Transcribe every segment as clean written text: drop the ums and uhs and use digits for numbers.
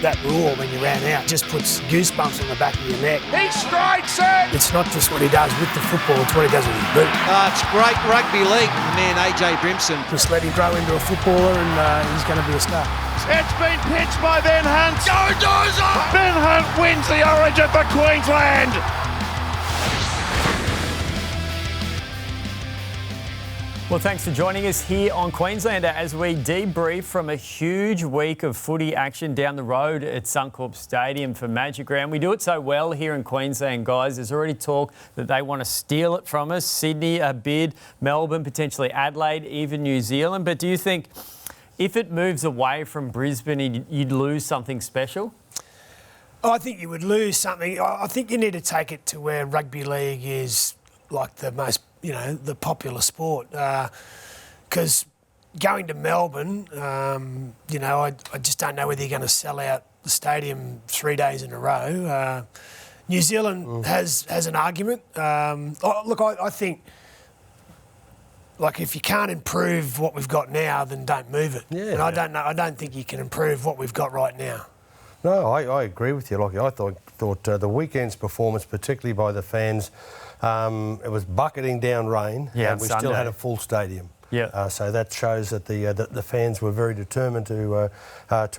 that roar when you ran out just puts goosebumps on the back of your neck. He strikes it! It's not just what he does with the football, it's what he does with his boot. It's great rugby league, the man AJ Brimson. Just let him grow into a footballer and he's going to be a star. It's been pitched by Ben Hunt. Go Dozer! Ben Hunt wins the Origin for Queensland. Well, thanks for joining us here on Queenslander as we debrief from a huge week of footy action down the road at Suncorp Stadium for Magic Round. We do it so well here in Queensland, guys. There's already talk that they want to steal it from us. Sydney a bid, Melbourne, potentially Adelaide, even New Zealand. But do you think if it moves away from Brisbane, you'd lose something special? I think you would lose something. I think you need to take it to where rugby league is like the most, the popular sport. Because going to Melbourne, I just don't know whether you're going to sell out the stadium 3 days in a row. New Zealand has an argument. I think, like, if you can't improve what we've got now, then don't move it. Yeah, and I don't think you can improve what we've got right now. No, I agree with you, Lockyer. I thought the weekend's performance, particularly by the fans, it was bucketing down rain, and we still had a full stadium. Yeah. So that shows that the fans were very determined to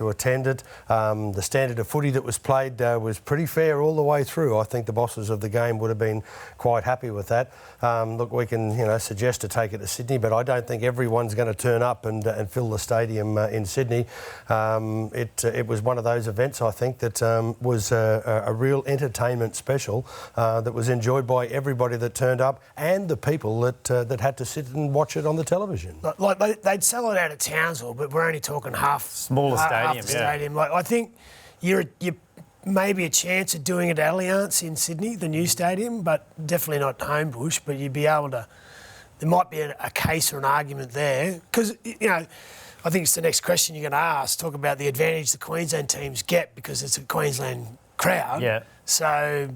attend it. The standard of footy that was played was pretty fair all the way through. I think the bosses of the game would have been quite happy with that. Look, we can suggest to take it to Sydney, but I don't think everyone's going to turn up and fill the stadium in Sydney. It was one of those events, I think, that was a real entertainment special that was enjoyed by everybody that turned up and the people that had to sit and watch it on the television. Like they'd sell it out at Townsville, but we're only talking smaller stadium. Half the stadium. Like, I think you're maybe a chance of doing it at Allianz in Sydney, the new stadium, but definitely not Homebush. But you'd be able to. There might be a case or an argument there because I think it's the next question you're going to ask. Talk about the advantage the Queensland teams get because it's a Queensland crowd. Yeah. So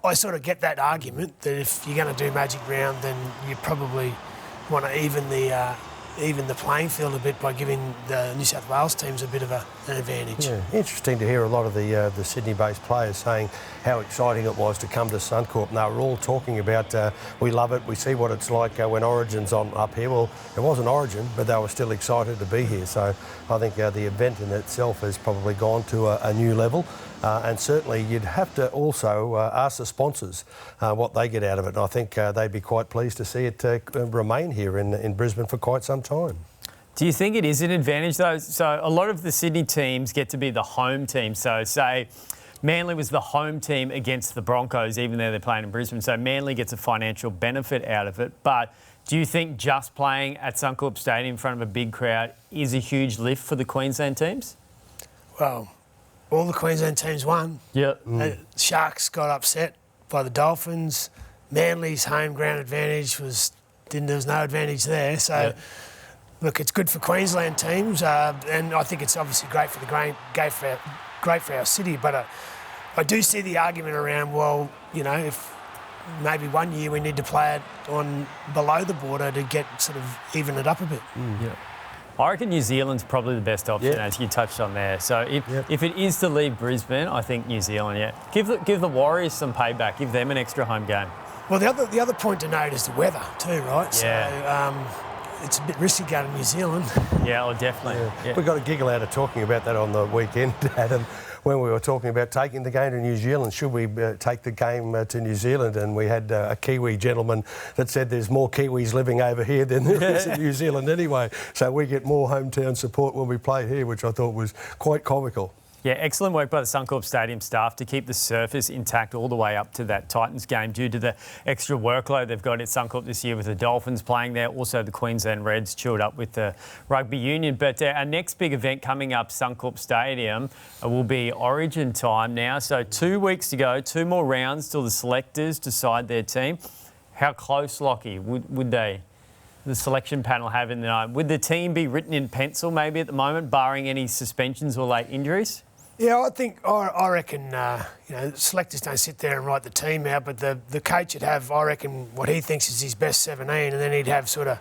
I sort of get that argument that if you're going to do Magic Round, then you probably want to even the playing field a bit by giving the New South Wales teams a bit of an advantage. Yeah, interesting to hear a lot of the Sydney-based players saying how exciting it was to come to Suncorp. And they were all talking about we love it, we see what it's like when Origin's on up here. Well, it wasn't Origin, but they were still excited to be here. So I think the event in itself has probably gone to a new level. And certainly you'd have to also ask the sponsors what they get out of it. And I think they'd be quite pleased to see it remain here in Brisbane for quite some time. Do you think it is an advantage, though? So a lot of the Sydney teams get to be the home team. So, say, Manly was the home team against the Broncos, even though they're playing in Brisbane. So Manly gets a financial benefit out of it. But do you think just playing at Suncorp Stadium in front of a big crowd is a huge lift for the Queensland teams? Well, all the Queensland teams won. Yeah. Sharks got upset by the Dolphins. Manly's home ground advantage there was no advantage there. So, Look, it's good for Queensland teams, and I think it's obviously great for great for our city. But I do see the argument around, well, if maybe one year we need to play it on below the border to get sort of even it up a bit. Yeah. I reckon New Zealand's probably the best option, as you touched on there. So if it is to leave Brisbane, I think New Zealand, Give the Warriors some payback. Give them an extra home game. Well, the other point to note is the weather too, right? Yeah. So it's a bit risky going to New Zealand. Yeah, definitely. Yeah. We got a giggle out of talking about that on the weekend, Adam, when we were talking about taking the game to New Zealand. Should we take the game to New Zealand? And we had a Kiwi gentleman that said there's more Kiwis living over here than there is in New Zealand anyway. So we get more hometown support when we play here, which I thought was quite comical. Yeah, excellent work by the Suncorp Stadium staff to keep the surface intact all the way up to that Titans game due to the extra workload they've got at Suncorp this year with the Dolphins playing there. Also, the Queensland Reds chilled up with the Rugby Union. But our next big event coming up, Suncorp Stadium, will be Origin time now. So 2 weeks to go, 2 more rounds till the selectors decide their team. How close, Lockyer, would the selection panel have in the night? Would the team be written in pencil maybe at the moment, barring any suspensions or late injuries? Yeah, I reckon, selectors don't sit there and write the team out, but the coach would have, I reckon, what he thinks is his best 17, and then he'd have sort of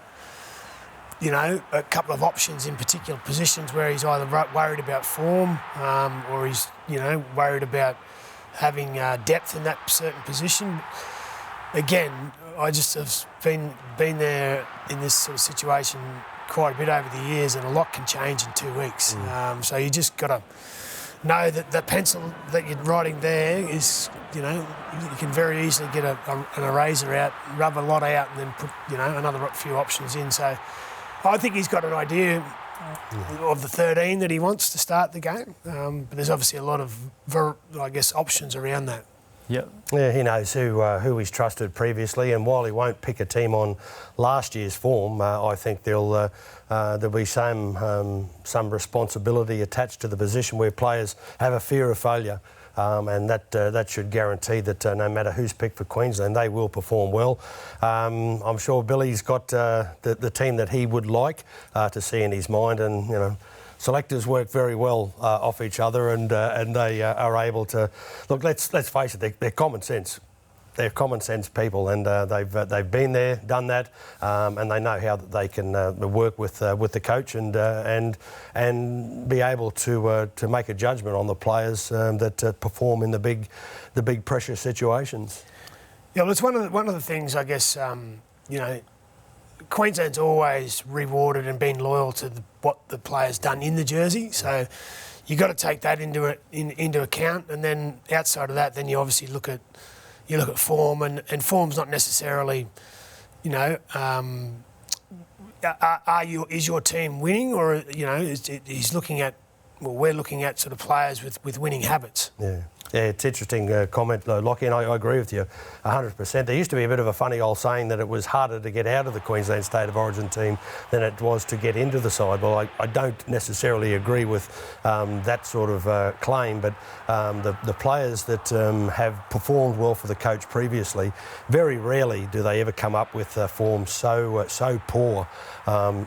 a couple of options in particular positions where he's either worried about form or he's, worried about having depth in that certain position. Again, I just have been there in this sort of situation quite a bit over the years, and a lot can change in 2 weeks. So you just got to know that the pencil that you're writing there is, you can very easily get an eraser out, rub a lot out, and then put, another few options in. So I think he's got an idea of the 13 that he wants to start the game, but there's obviously a lot of, options around that. Yep. Yeah, he knows who he's trusted previously, and while he won't pick a team on last year's form, I think there'll be some responsibility attached to the position where players have a fear of failure. And that should guarantee that no matter who's picked for Queensland, they will perform well. I'm sure Billy's got the team that he would like to see in his mind, and selectors work very well off each other, and they are able to look. Let's face it, they're common sense. They're common sense people, and they've been there, done that, and they know how that they can work with the coach and be able to make a judgment on the players that perform in the big pressure situations. Yeah, well, it's one of the things, I guess. Queensland's always rewarded and been loyal to what the player's done in the jersey, so you've got to take that into account, and then outside of that, then you obviously look at form, and form's not necessarily, is your team winning, or he's looking at, well, we're looking at sort of players with winning habits. Yeah, it's interesting comment, Lockyer, and I agree with you 100%. There used to be a bit of a funny old saying that it was harder to get out of the Queensland State of Origin team than it was to get into the side. Well, I don't necessarily agree with that sort of claim, but the players that have performed well for the coach previously, very rarely do they ever come up with form so poor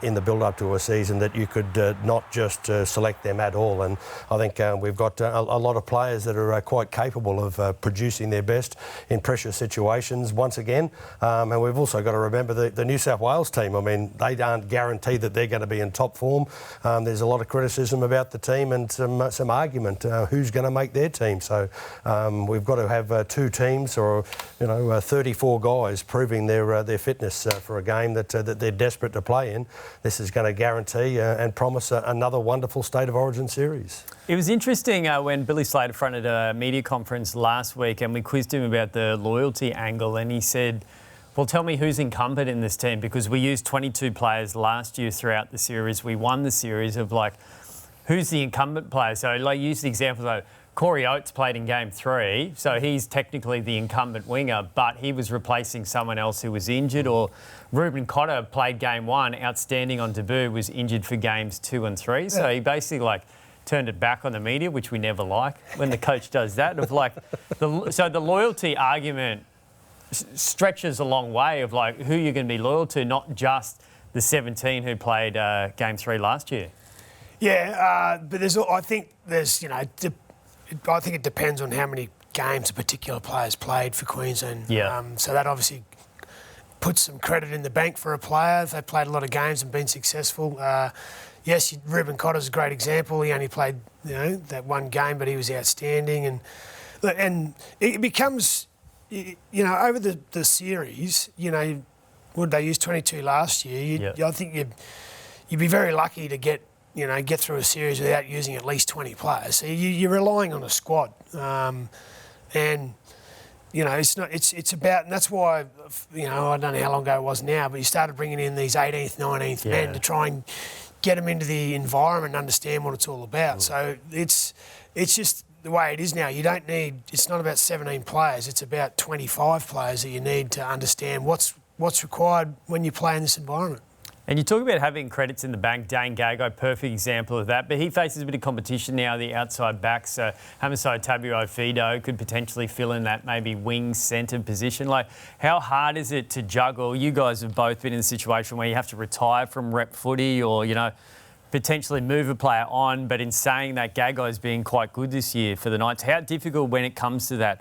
in the build-up to a season that you could not just select them at all. And I think we've got a lot of players that are quite capable of producing their best in pressure situations once again. And we've also got to remember the New South Wales team. I mean, they aren't guaranteed that they're going to be in top form. There's a lot of criticism about the team and some argument who's going to make their team. So we've got to have two teams or 34 guys proving their fitness for a game that they're desperate to play in. This is going to guarantee and promise another wonderful State of Origin series. It was interesting when Billy Slater fronted a media conference last week and we quizzed him about the loyalty angle, and he said, well, tell me who's incumbent in this team, because we used 22 players last year throughout the series. We won the series of who's the incumbent player? So use the example Corey Oates played in Game 3, so he's technically the incumbent winger, but he was replacing someone else who was injured. Or Reuben Cotter played Game 1, outstanding on debut, was injured for Games 2 and 3. So he basically turned it back on the media, which we never like when the coach does that. So the loyalty argument stretches a long way of who you're going to be loyal to, not just the 17 who played Game 3 last year. Yeah, but I think it depends on how many games a particular player's played for Queensland. Yeah. So that obviously puts some credit in the bank for a player if they've played a lot of games and been successful. Yes, Reuben Cotter's a great example. He only played that one game, but he was outstanding. And it becomes, over the series, would they use 22 last year? I think you'd be very lucky to get through a series without using at least 20 players. So you're relying on a squad, and it's about, and that's why I don't know how long ago it was now, but you started bringing in these 18th, 19th men to try and get them into the environment and understand what it's all about. So it's just the way it is now. You don't need. It's not about 17 players. It's about 25 players that you need to understand what's required when you play in this environment. And you talk about having credits in the bank. Dane Gagai, perfect example of that. But he faces a bit of competition now, the outside backs. So Hamiso Tabuai-Fidow could potentially fill in that maybe wing centre position. How hard is it to juggle? You guys have both been in a situation where you have to retire from rep footy or, potentially move a player on. But in saying that, Gagai's been quite good this year for the Knights. How difficult when it comes to that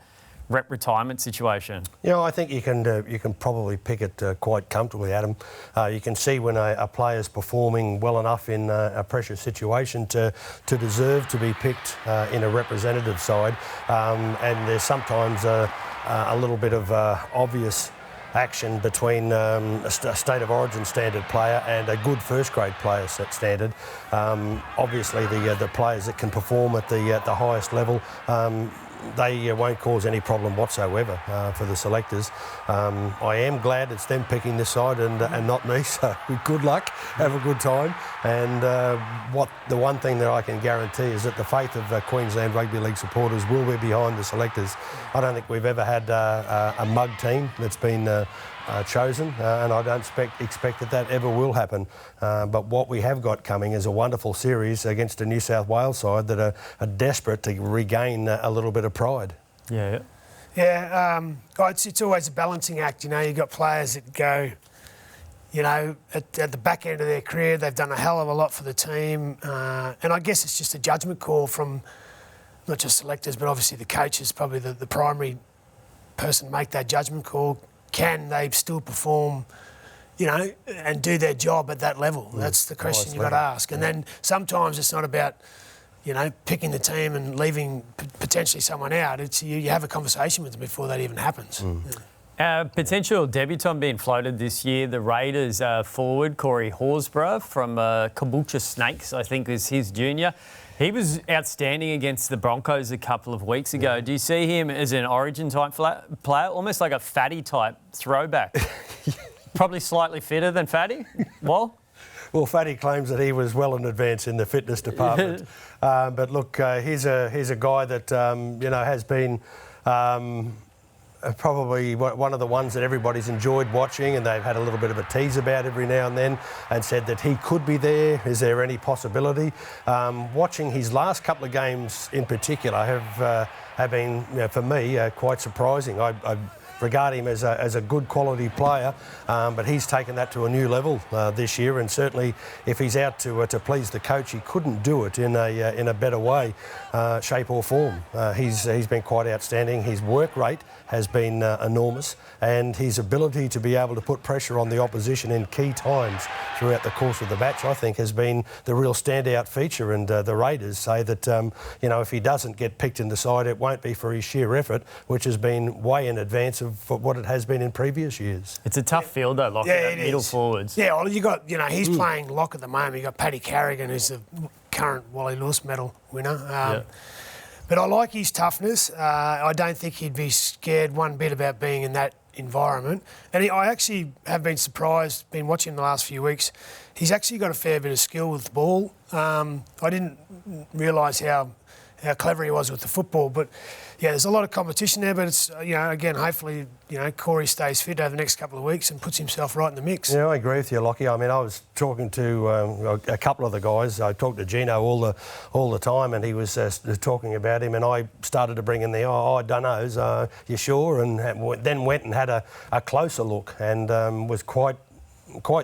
rep retirement situation? Yeah, I think you can probably pick it quite comfortably, Adam. You can see when a player's performing well enough in a pressure situation to deserve to be picked in a representative side, and there's sometimes a little bit of obvious action between a state of origin standard player and a good first grade player set standard. Obviously the players that can perform at the highest level, they won't cause any problem whatsoever for the selectors. I am glad it's them picking this side and not me, so good luck, have a good time. And the one thing that I can guarantee is that the faith of Queensland Rugby League supporters will be behind the selectors. I don't think we've ever had a mug team that's been chosen, and I don't expect that ever will happen. But what we have got coming is a wonderful series against a New South Wales side that are desperate to regain a little bit of pride. Yeah. Yeah, it's always a balancing act. You know, you've got players that go, you know, at the back end of their career, they've done a hell of a lot for the team. And I guess it's just a judgment call from not just selectors, but obviously the coaches, probably the primary person make that judgment call. Can they still perform, you know, and do their job at that level? That's the question you've got to ask. And then sometimes it's not about, you know, picking the team and leaving potentially someone out. It's you have a conversation with them before that even happens. Potential debutant being floated this year, the Raiders forward, Corey Horsburgh from Caboolture Snakes, I think is his junior. He was outstanding against the Broncos a couple of weeks ago. Do you see him as an origin-type player, almost like a Fatty-type throwback? Probably slightly fitter than Fatty? Well, Fatty claims that he was well in advance in the fitness department. But look, he's a guy that you know, has been probably one of the ones that everybody's enjoyed watching, and they've had a little bit of a tease about every now and then and said that he could be there. Is there any possibility? Watching his last couple of games in particular have been, you know, for me, quite surprising. I regard him as a good quality player, but he's taken that to a new level this year, and certainly if he's out to please the coach, he couldn't do it in a better way, shape or form. He's been quite outstanding. His work rate has been enormous, and his ability to be able to put pressure on the opposition in key times throughout the course of the match, I think, has been the real standout feature. And the Raiders say that you know, if he doesn't get picked in the side, it won't be for his sheer effort, which has been way in advance of what it has been in previous years. it's a tough field though, Lockyer, middle forwards. Yeah, well, you got, you know, he's playing lock at the moment. You got Paddy Carrigan, who's the current Wally Lewis medal winner. But I like his toughness. I don't think he'd be scared one bit about being in that environment. And I actually have been surprised, been watching him the last few weeks, he's actually got a fair bit of skill with the ball. I didn't realise how clever he was with the football, but yeah, there's a lot of competition there, but it's, you know, again, hopefully, you know, Corey stays fit over the next couple of weeks and puts himself right in the mix. Yeah, I agree with you, Lockyer. I mean, I was talking to a couple of the guys. I talked to Gino all the time, and he was talking about him, and I started to bring in the dunnos, you sure? And then went and had a closer look, and was quite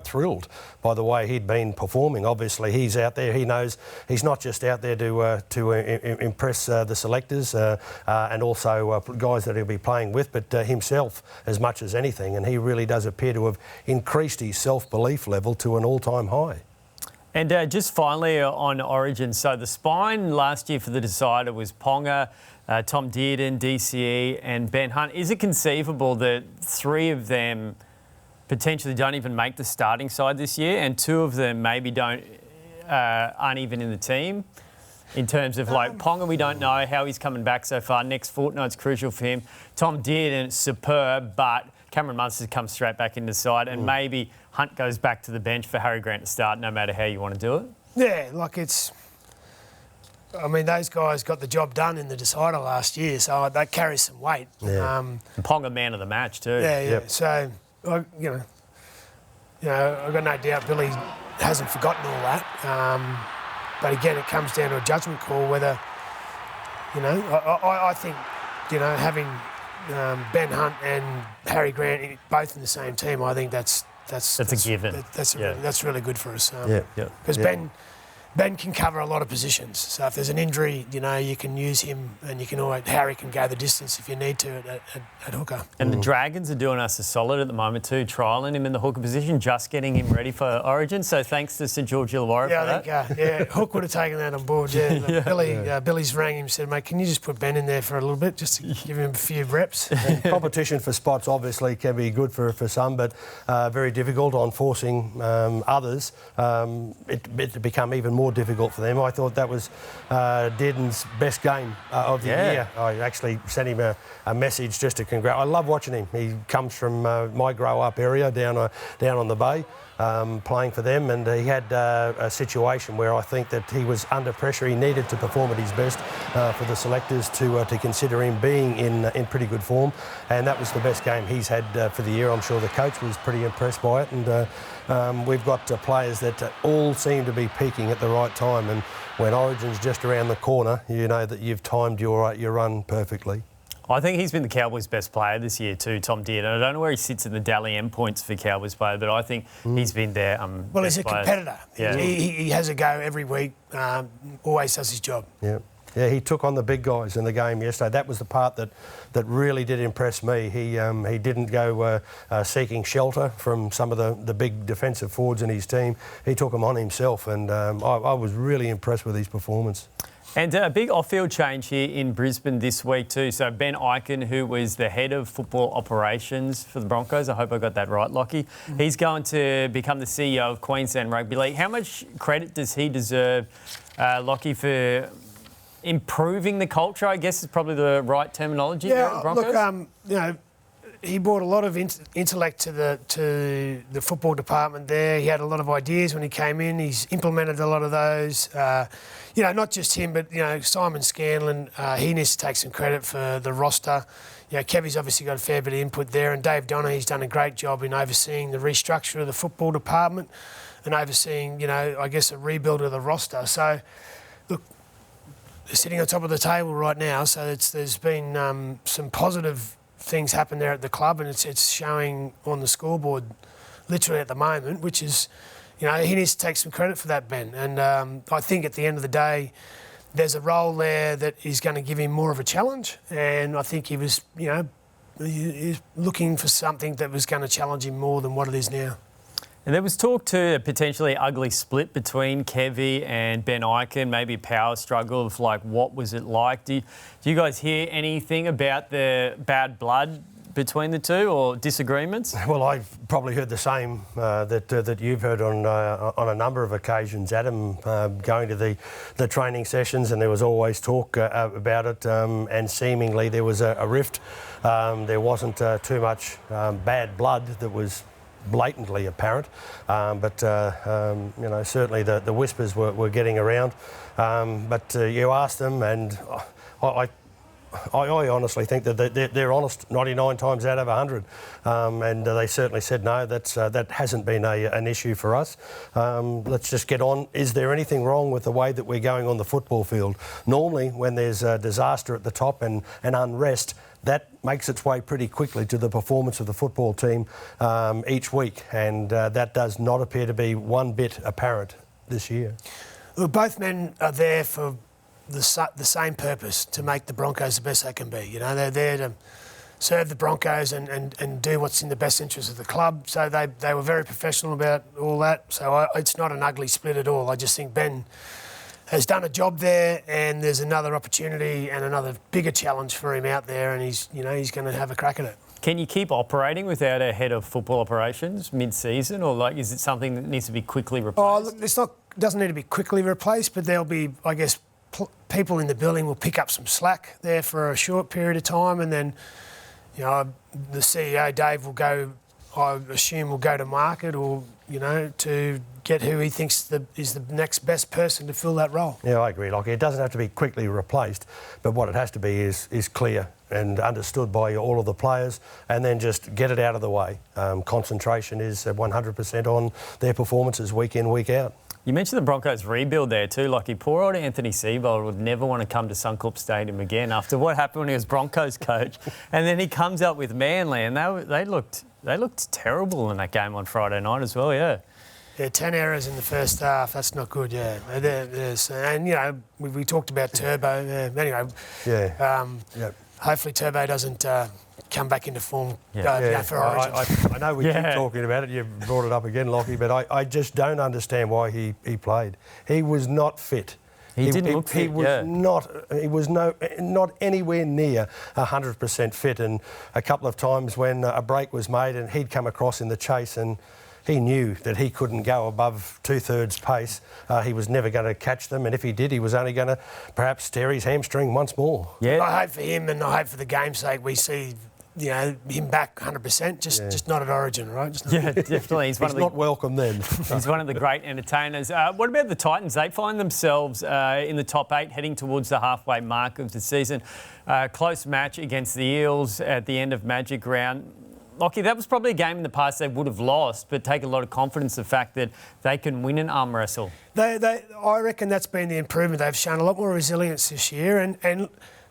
thrilled by the way he'd been performing. Obviously, he's out there. He knows he's not just out there to impress the selectors and also guys that he'll be playing with, but himself as much as anything. And he really does appear to have increased his self-belief level to an all-time high. And just finally on Origin, so the spine last year for the decider was Ponga, Tom Dearden, DCE and Ben Hunt. Is it conceivable that three of them potentially don't even make the starting side this year, and two of them maybe aren't even in the team? In terms of like Ponga, we don't know how he's coming back so far. Next fortnight's crucial for him. Tom Dearden, superb, but Cameron Munster comes straight back into the side, and maybe Hunt goes back to the bench for Harry Grant to start, no matter how you want to do it. Yeah, like it's... I mean, those guys got the job done in the decider last year, so that carries some weight. Yeah. And Ponga man of the match too. Yeah. Yep. So, you know, I've got no doubt Billy hasn't forgotten all that. But again, it comes down to a judgment call whether, you know, I think, you know, having Ben Hunt and Harry Grant both in the same team, I think that's a given. That's really good for us. Yeah. Because Ben, Ben can cover a lot of positions. So if there's an injury, you can use him, and you can always Harry can go the distance if you need to at hooker. And the Dragons are doing us a solid at the moment too, trialling him in the hooker position, just getting him ready for Origin. So thanks to St George Illawarra for that. Hook would have taken that on board. Billy's rang him and said, mate, can you just put Ben in there for a little bit, just to give him a few reps? And competition for spots obviously can be good for some, but very difficult on forcing others. It become even more difficult for them. I thought that was Dearden's best game of the year. I actually sent him a message just to congratulate. I love watching him. He comes from my grow-up area down on the bay, playing for them, and he had a situation where I think that he was under pressure. He needed to perform at his best for the selectors to consider him being in pretty good form, and that was the best game he's had for the year. I'm sure the coach was pretty impressed by it, and we've got players that all seem to be peaking at the right time, and when Origin's just around the corner, you know that you've timed your run perfectly. I think he's been the Cowboys' best player this year too, Tom Dearden. I don't know where he sits in the Dally M points for Cowboys player, but I think he's been there. Well, he's a competitor. Yeah. He has a go every week, always does his job. Yeah, he took on the big guys in the game yesterday. That was the part that really did impress me. He didn't go seeking shelter from some of the big defensive forwards in his team. He took them on himself, and I was really impressed with his performance. And a big off-field change here in Brisbane this week too. So Ben Ikin, who was the head of football operations for the Broncos, I hope I got that right, Lockyer, he's going to become the CEO of Queensland Rugby League. How much credit does he deserve, Lockyer, for improving the culture, I guess is probably the right terminology at the Broncos? Look, he brought a lot of intellect to the football department there. He had a lot of ideas when he came in. He's implemented a lot of those. Not just him, but Simon Scanlon. He needs to take some credit for the roster. Kevy's obviously got a fair bit of input there, and Dave Donaghy's done a great job in overseeing the restructure of the football department and overseeing, I guess, a rebuild of the roster. So, look, they're sitting on top of the table right now. So there's been some positive things happen there at the club, and it's showing on the scoreboard literally at the moment, which is, he needs to take some credit for that, Ben. And I think at the end of the day, there's a role there that is going to give him more of a challenge, and I think he was, he's looking for something that was going to challenge him more than what it is now. And there was talk to a potentially ugly split between Kevy and Ben Ikin, maybe a power struggle of what was it like? Do you guys hear anything about the bad blood between the two or disagreements? Well, I've probably heard the same that you've heard on a number of occasions, Adam, going to the training sessions, and there was always talk about it, and seemingly there was a rift. There wasn't too much bad blood that was blatantly apparent, but certainly the whispers were getting around. But you ask them, and I honestly think that they're honest 99 times out of 100, and they certainly said no. That hasn't been an issue for us. Let's just get on. Is there anything wrong with the way that we're going on the football field? Normally, when there's a disaster at the top and unrest, that makes its way pretty quickly to the performance of the football team each week, and that does not appear to be one bit apparent this year. Look, both men are there for the same purpose, to make the Broncos the best they can be. They're there to serve the Broncos and do what's in the best interest of the club. So they were very professional about all that. So it's not an ugly split at all. I just think Ben has done a job there, and there's another opportunity and another bigger challenge for him out there, and he's going to have a crack at it. Can you keep operating without a head of football operations mid-season, or is it something that needs to be quickly replaced? Look, doesn't need to be quickly replaced, but there'll be, I guess, people in the building will pick up some slack there for a short period of time, and then, the CEO Dave will go. I assume will go to market, or to get who he thinks is the next best person to fill that role. Yeah, I agree. It doesn't have to be quickly replaced, but what it has to be is clear and understood by all of the players, and then just get it out of the way. Concentration is 100% on their performances week in, week out. You mentioned the Broncos rebuild there too. Poor old Anthony Seibold would never want to come to Suncorp Stadium again after what happened when he was Broncos coach, and then he comes up with Manly, and they looked terrible in that game on Friday night as well. Yeah. Yeah, 10 errors in the first half. That's not good. Yeah, and you know we talked about Turbo. Anyway, Yeah. Hopefully Turbo doesn't come back into form for Origin. I know we keep talking about it. You've brought it up again, Lockyer, but I just don't understand why he played. He was not fit. He didn't look fit. He was not anywhere near 100% fit. And a couple of times when a break was made and he'd come across in the chase and he knew that he couldn't go above 2/3 pace. He was never going to catch them, and if he did, he was only going to perhaps tear his hamstring once more. Yeah, I hope for him, and I hope for the game's sake we see him back 100%. Just not at Origin, right? Yeah, definitely. He's not welcome then. He's one of the great entertainers. What about the Titans? They find themselves in the top 8, heading towards the halfway mark of the season. Close match against the Eels at the end of Magic Round. Lockyer, that was probably a game in the past they would have lost, but take a lot of confidence in the fact that they can win an arm wrestle. I reckon that's been the improvement. They've shown a lot more resilience this year, and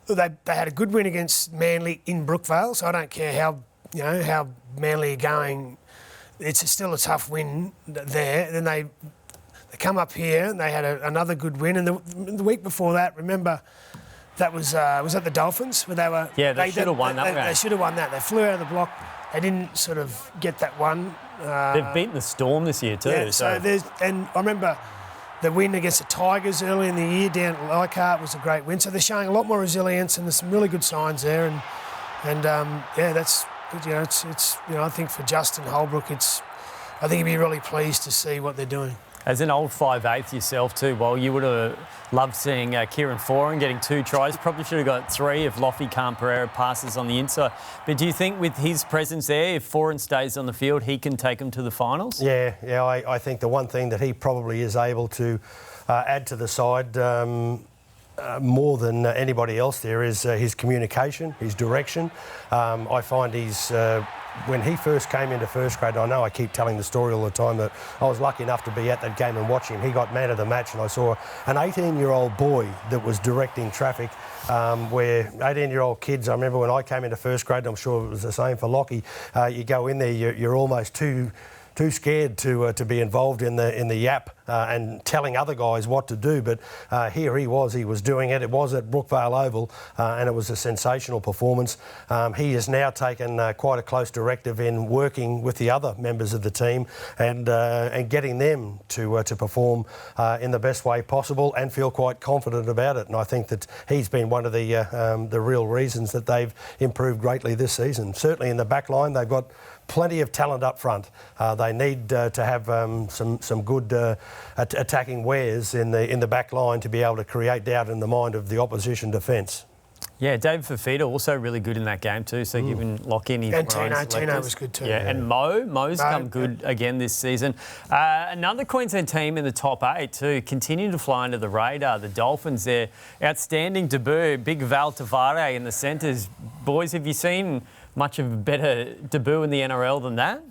they had a good win against Manly in Brookvale. So I don't care how Manly are going. It's still a tough win there. Then they come up here and they had another good win, and the week before that, remember. That was that the Dolphins where they were. Yeah, they should have won that game. They should have won that. They flew out of the block. They didn't sort of get that one. They've beaten the Storm this year too. Yeah, so and I remember the win against the Tigers early in the year down at Lockyer was a great win. So they're showing a lot more resilience, and there's some really good signs there. And that's it's I think for Justin Holbrook, I think he'd be really pleased to see what they're doing. As an old 5'8" yourself too, well, you would have loved seeing Kieran Foran getting 2 tries. Probably should have got 3 if Loffy Pereira passes on the inside. But do you think with his presence there, if Foran stays on the field, he can take them to the finals? Yeah. I think the one thing that he probably is able to add to the side more than anybody else there is his communication, his direction. I find he's... when he first came into first grade, I know I keep telling the story all the time that I was lucky enough to be at that game and watch him. He got man of the match, and I saw an 18-year-old boy that was directing traffic where 18-year-old kids, I remember when I came into first grade, I'm sure it was the same for Lockyer, you go in there, you're almost too scared to be involved in the yap and telling other guys what to do. But here he was doing it. It was at Brookvale Oval, and it was a sensational performance. He has now taken quite a close directive in working with the other members of the team and getting them to perform in the best way possible and feel quite confident about it. And I think that he's been one of the real reasons that they've improved greatly this season. Certainly in the back line, they've got plenty of talent up front. They need to have some good attacking wares in the back line to be able to create doubt in the mind of the opposition defence. Yeah, David Fafita also really good in that game too, so giving Lockyer his and Tino was good too. Yeah, and Mo's come good again this season. Another Queensland team in the top 8 too, continue to fly under the radar. The Dolphins, their outstanding debut, big Val Tavare in the centres. Boys, have you seen much of a better debut in the NRL than that?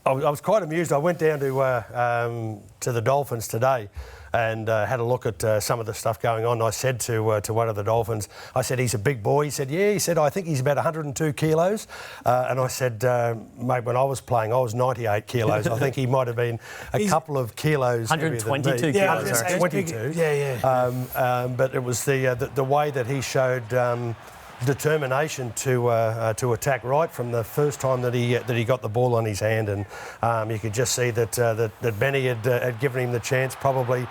I was quite amused. I went down to the Dolphins today and had a look at some of the stuff going on. I said to one of the Dolphins, I said, he's a big boy. He said, yeah. He said, I think he's about 102 kilos. And I said, mate, when I was playing, I was 98 kilos. I think he might have been a couple of kilos 122 kilos. 122. Yeah. But it was the way that he showed determination to attack right from the first time that he got the ball on his hand, and you could just see that Benny had given him the chance, probably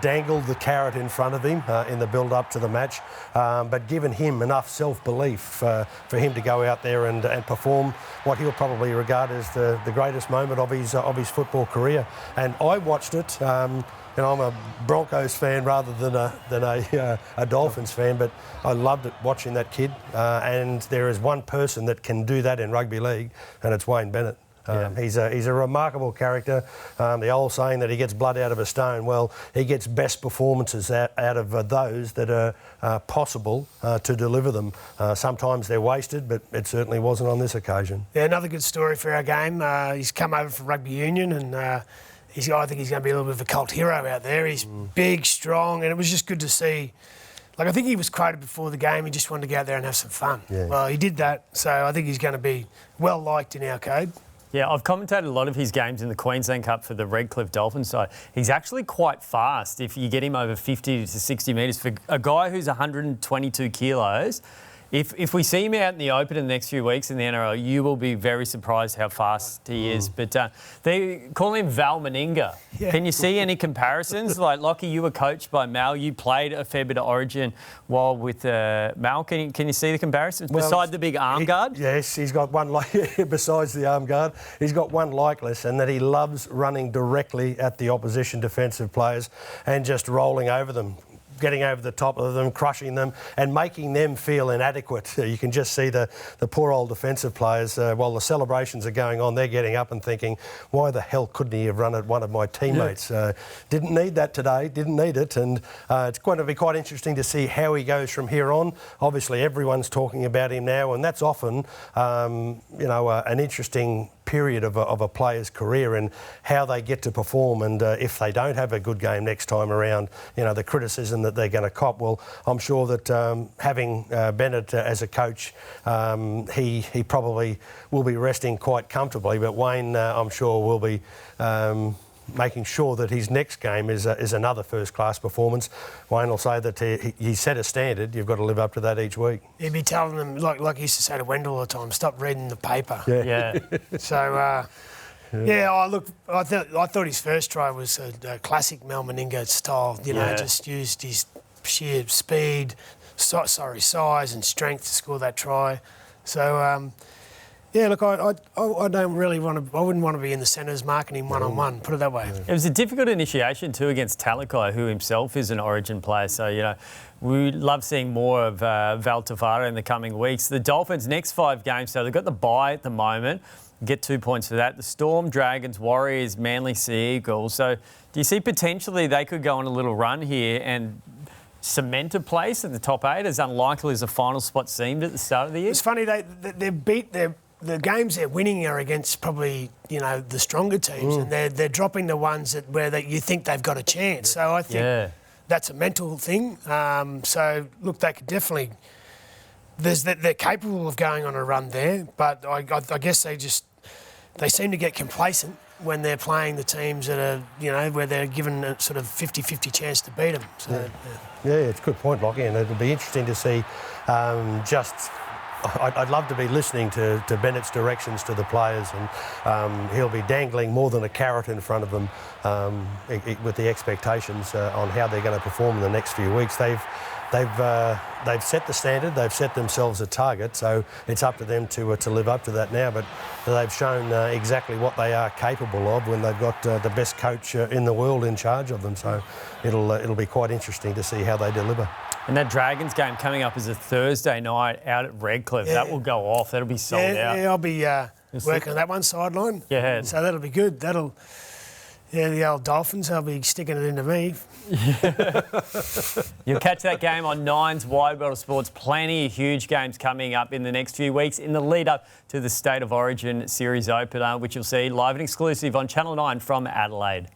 dangled the carrot in front of him in the build up to the match, but given him enough self-belief for him to go out there and perform what he'll probably regard as the greatest moment of his football career. And I watched it. I'm a Broncos fan rather than a Dolphins fan, but I loved it watching that kid. And there is one person that can do that in rugby league, and it's Wayne Bennett. He's a remarkable character. The old saying that he gets blood out of a stone, well, he gets best performances out of those that are possible to deliver them. Sometimes they're wasted, but it certainly wasn't on this occasion. Yeah, another good story for our game. He's come over from rugby union and... I think he's going to be a little bit of a cult hero out there. He's big, strong, and it was just good to see. Like, I think he was quoted before the game, he just wanted to go out there and have some fun. Yeah. Well, he did that, so I think he's going to be well-liked in our code. Yeah, I've commentated a lot of his games in the Queensland Cup for the Redcliffe Dolphins side. He's actually quite fast if you get him over 50 to 60 metres. For a guy who's 122 kilos, if we see him out in the open in the next few weeks in the NRL, you will be very surprised how fast he is. But they call him Val Meninga. Yeah. Can you see any comparisons? Like, Lockyer, you were coached by Mal. You played a fair bit of Origin while with Mal. Can you see the comparisons? Well, beside the big arm guard? Yes, he's got one, besides the arm guard, he's got one likeness, and that he loves running directly at the opposition defensive players and just rolling over them, getting over the top of them, crushing them and making them feel inadequate. You can just see the poor old defensive players, while the celebrations are going on, they're getting up and thinking, why the hell couldn't he have run at one of my teammates? Yeah. Didn't need that today, didn't need it. And it's going to be quite interesting to see how he goes from here on. Obviously, everyone's talking about him now, and that's often, an interesting period of a player's career and how they get to perform, and if they don't have a good game next time around, the criticism that they're going to cop. Well, I'm sure that having Bennett as a coach, he probably will be resting quite comfortably, but Wayne, I'm sure, will be making sure that his next game is another first-class performance. Wayne will say that he set a standard. You've got to live up to that each week. He'd be telling them, like he used to say to Wendell all the time, stop reading the paper. Yeah. So, I thought his first try was a classic Mal Meninga style. Just used his sheer speed, size and strength to score that try. So, I don't really want to. I wouldn't want to be in the centres marking him one-on-one. Put it that way. It was a difficult initiation too against Talakai, who himself is an Origin player. So we love seeing more of Val Tafara in the coming weeks. The Dolphins' next 5 games, so they've got the bye at the moment. Get 2 points for that. The Storm, Dragons, Warriors, Manly, Sea Eagles. So do you see potentially they could go on a little run here and cement a place in the top 8, as unlikely as the final spot seemed at the start of the year? It's funny they beat the games they're winning are against probably the stronger teams, and they're dropping the ones where you think they've got a chance. So I think that's a mental thing. So look, they could definitely. They're capable of going on a run there, but I guess they seem to get complacent when they're playing the teams that are where they're given a sort of 50-50 chance to beat them. So, yeah, it's a good point, Lockyer, and it'll be interesting to see I'd love to be listening to Bennett's directions to the players, and he'll be dangling more than a carrot in front of them with the expectations on how they're going to perform in the next few weeks. They've set the standard, they've set themselves a target, so it's up to them to live up to that now. But they've shown exactly what they are capable of when they've got the best coach in the world in charge of them. So it'll be quite interesting to see how they deliver. And that Dragons game coming up is a Thursday night out at Redcliffe. Yeah. That will go off. That'll be sold out. Yeah, I'll be working on that one sideline. Yeah. So that'll be good. The old Dolphins, they'll be sticking it into me. You'll catch that game on Nine's Wide World of Sports. Plenty of huge games coming up in the next few weeks in the lead up to the State of Origin Series opener, which you'll see live and exclusive on Channel 9 from Adelaide.